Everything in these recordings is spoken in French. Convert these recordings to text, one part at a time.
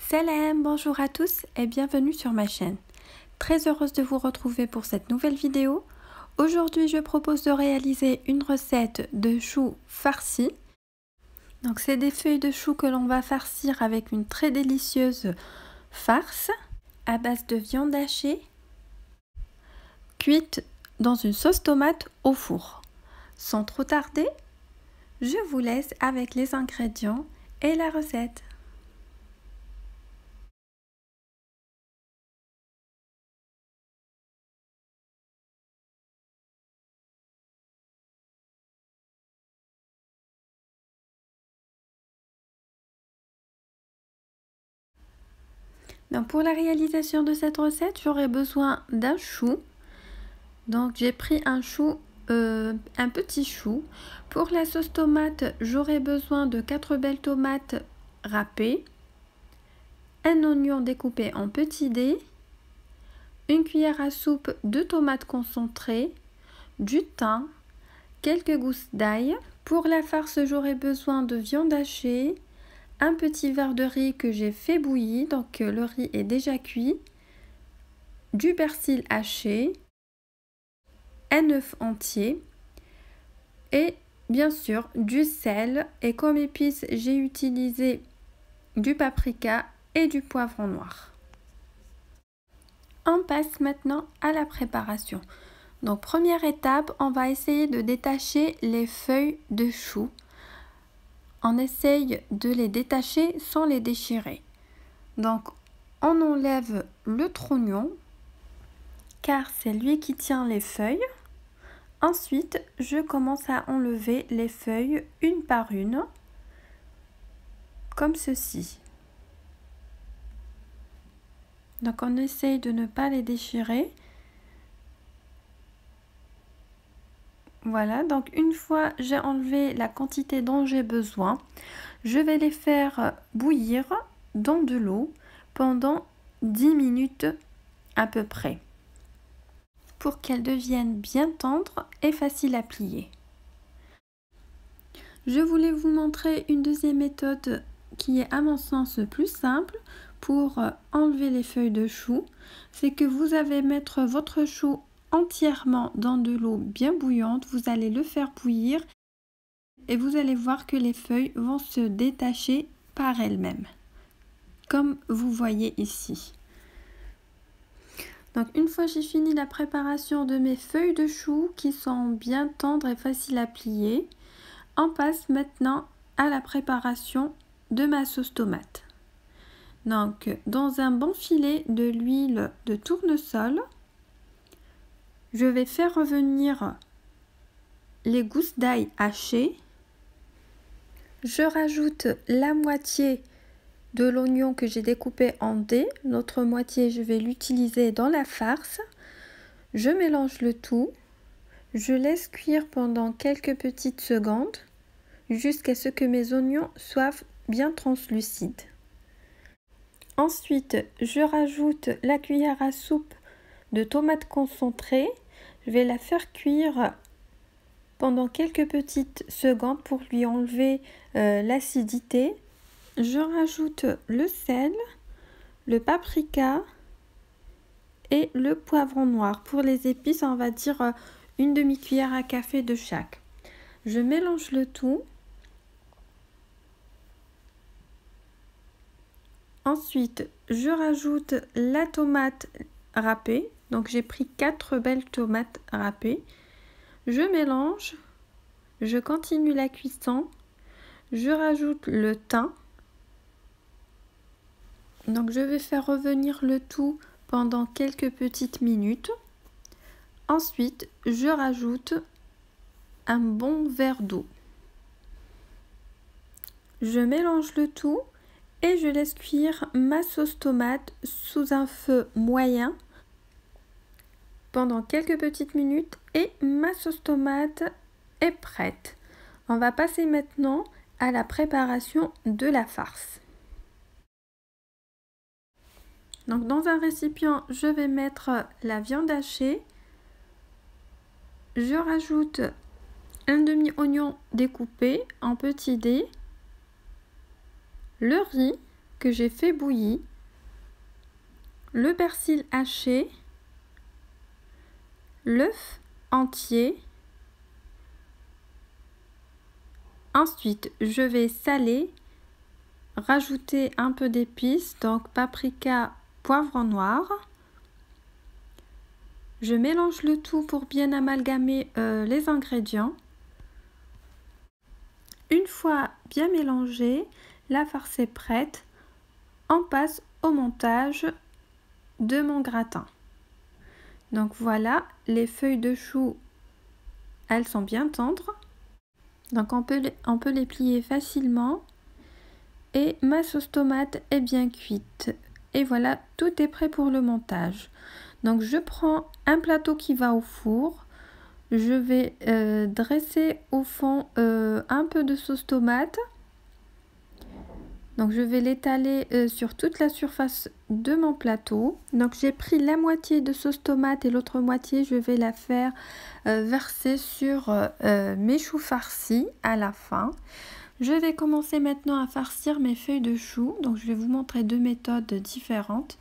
Salam, bonjour à tous et bienvenue sur ma chaîne. Très heureuse de vous retrouver pour cette nouvelle vidéo. Aujourd'hui, je propose de réaliser une recette de choux farcis. Donc, c'est des feuilles de choux que l'on va farcir avec une très délicieuse farce à base de viande hachée, cuite dans une sauce tomate au four. Sans trop tarder, je vous laisse avec les ingrédients et la recette. Donc pour la réalisation de cette recette, j'aurai besoin d'un chou. Donc j'ai pris un petit chou. Pour la sauce tomate, j'aurai besoin de 4 belles tomates râpées, un oignon découpé en petits dés, une cuillère à soupe de tomates concentrées, du thym, quelques gousses d'ail. Pour la farce, j'aurai besoin de viande hachée, un petit verre de riz que j'ai fait bouillir, donc le riz est déjà cuit, du persil haché, un œuf entier et bien sûr du sel, et comme épices j'ai utilisé du paprika et du poivron noir. On passe maintenant à la préparation. Donc première étape, on va essayer de détacher les feuilles de chou. On essaye de les détacher sans les déchirer. Donc on enlève le trognon car c'est lui qui tient les feuilles. Ensuite, je commence à enlever les feuilles une par une, comme ceci. Donc on essaye de ne pas les déchirer. Voilà, donc une fois j'ai enlevé la quantité dont j'ai besoin, je vais les faire bouillir dans de l'eau pendant 10 minutes à peu près, pour qu'elles deviennent bien tendres et faciles à plier. Je voulais vous montrer une deuxième méthode qui est à mon sens plus simple pour enlever les feuilles de chou. C'est que vous allez mettre votre chou entièrement dans de l'eau bien bouillante, vous allez le faire bouillir et vous allez voir que les feuilles vont se détacher par elles-mêmes, comme vous voyez ici. Donc une fois j'ai fini la préparation de mes feuilles de chou qui sont bien tendres et faciles à plier, on passe maintenant à la préparation de ma sauce tomate. Donc dans un bon filet de l'huile de tournesol, je vais faire revenir les gousses d'ail hachées. Je rajoute la moitié de l'oignon que j'ai découpé en dés. L'autre moitié, je vais l'utiliser dans la farce. Je mélange le tout. Je laisse cuire pendant quelques petites secondes jusqu'à ce que mes oignons soient bien translucides. Ensuite, je rajoute la cuillère à soupe de tomates concentrées. Je vais la faire cuire pendant quelques petites secondes pour lui enlever l'acidité. Je rajoute le sel, le paprika et le poivron noir. Pour les épices, on va dire une demi-cuillère à café de chaque. Je mélange le tout. Ensuite, je rajoute la tomate râpée. Donc j'ai pris 4 belles tomates râpées. Je mélange, je continue la cuisson, je rajoute le thym. Donc je vais faire revenir le tout pendant quelques petites minutes. Ensuite, je rajoute un bon verre d'eau. Je mélange le tout et je laisse cuire ma sauce tomate sous un feu moyen pendant quelques petites minutes et ma sauce tomate est prête. On va passer maintenant à la préparation de la farce. Donc dans un récipient, je vais mettre la viande hachée. Je rajoute un demi-oignon découpé en petits dés, le riz, que j'ai fait bouillir, le persil haché, l'œuf entier. Ensuite, je vais saler, rajouter un peu d'épices, donc paprika, poivre noir. Je mélange le tout pour bien amalgamer les ingrédients. Une fois bien mélangé, la farce est prête. On passe au montage de mon gratin. Donc voilà, les feuilles de chou, elles sont bien tendres. Donc on peut les plier facilement. Et ma sauce tomate est bien cuite. Et voilà, tout est prêt pour le montage. Donc je prends un plateau qui va au four. Je vais dresser au fond un peu de sauce tomate. Donc je vais l'étaler sur toute la surface de mon plateau. Donc j'ai pris la moitié de sauce tomate et l'autre moitié je vais la faire verser sur mes choux farcis à la fin. Je vais commencer maintenant à farcir mes feuilles de chou. Donc je vais vous montrer deux méthodes différentes.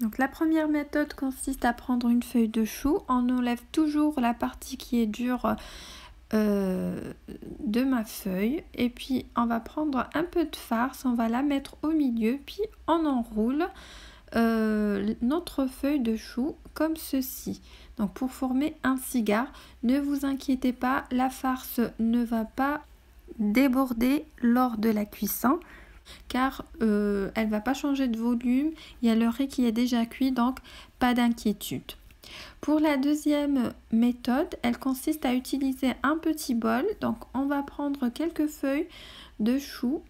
Donc la première méthode consiste à prendre une feuille de chou. On enlève toujours la partie qui est dure de ma feuille. Et puis on va prendre un peu de farce, on va la mettre au milieu. Puis on enroule notre feuille de chou comme ceci. Donc pour former un cigare, ne vous inquiétez pas, la farce ne va pas déborder lors de la cuisson car elle va pas changer de volume, il y a le riz qui est déjà cuit, donc pas d'inquiétude. Pour la deuxième méthode, elle consiste à utiliser un petit bol. Donc on va prendre quelques feuilles de chou,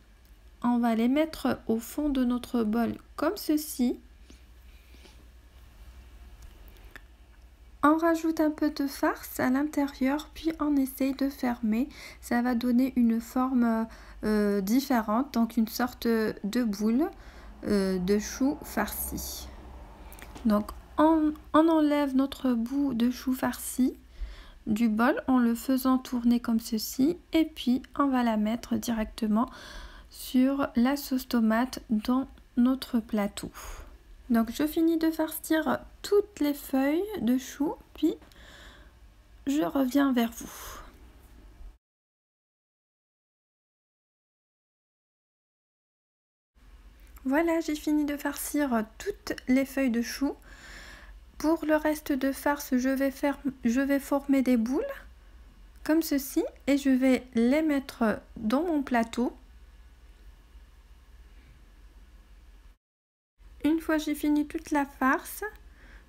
on va les mettre au fond de notre bol comme ceci. On rajoute un peu de farce à l'intérieur, puis on essaye de fermer. Ça va donner une forme différente, donc une sorte de boule de chou farci. Donc on enlève notre bout de chou farci du bol en le faisant tourner comme ceci. Et puis on va la mettre directement sur la sauce tomate dans notre plateau. Donc je finis de farcir toutes les feuilles de chou, puis je reviens vers vous. Voilà, j'ai fini de farcir toutes les feuilles de chou. Pour le reste de farce, je vais former des boules comme ceci et je vais les mettre dans mon plateau. Une fois j'ai fini toute la farce,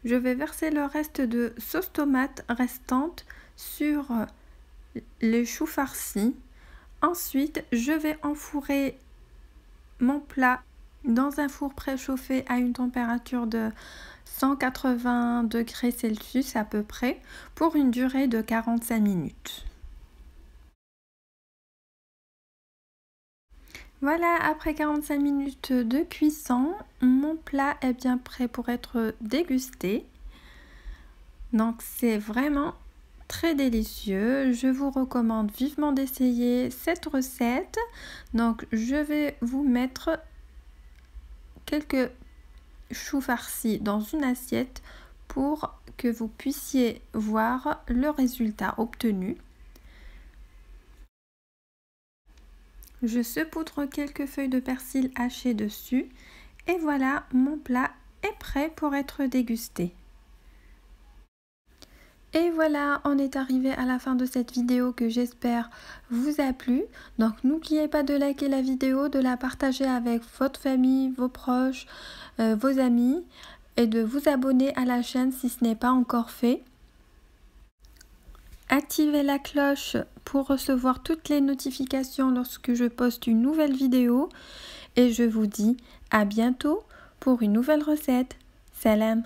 je vais verser le reste de sauce tomate restante sur les choux farcis. Ensuite, je vais enfourrer mon plat dans un four préchauffé à une température de 180 degrés Celsius à peu près pour une durée de 45 minutes. Voilà, après 45 minutes de cuisson, mon plat est bien prêt pour être dégusté. Donc c'est vraiment très délicieux. Je vous recommande vivement d'essayer cette recette. Donc je vais vous mettre quelques choux farcis dans une assiette pour que vous puissiez voir le résultat obtenu. Je saupoudre quelques feuilles de persil hachées dessus et voilà, mon plat est prêt pour être dégusté. Et voilà, on est arrivé à la fin de cette vidéo que j'espère vous a plu. Donc n'oubliez pas de liker la vidéo, de la partager avec votre famille, vos proches, vos amis et de vous abonner à la chaîne si ce n'est pas encore fait. Activez la cloche pour recevoir toutes les notifications lorsque je poste une nouvelle vidéo. Et je vous dis à bientôt pour une nouvelle recette. Salam!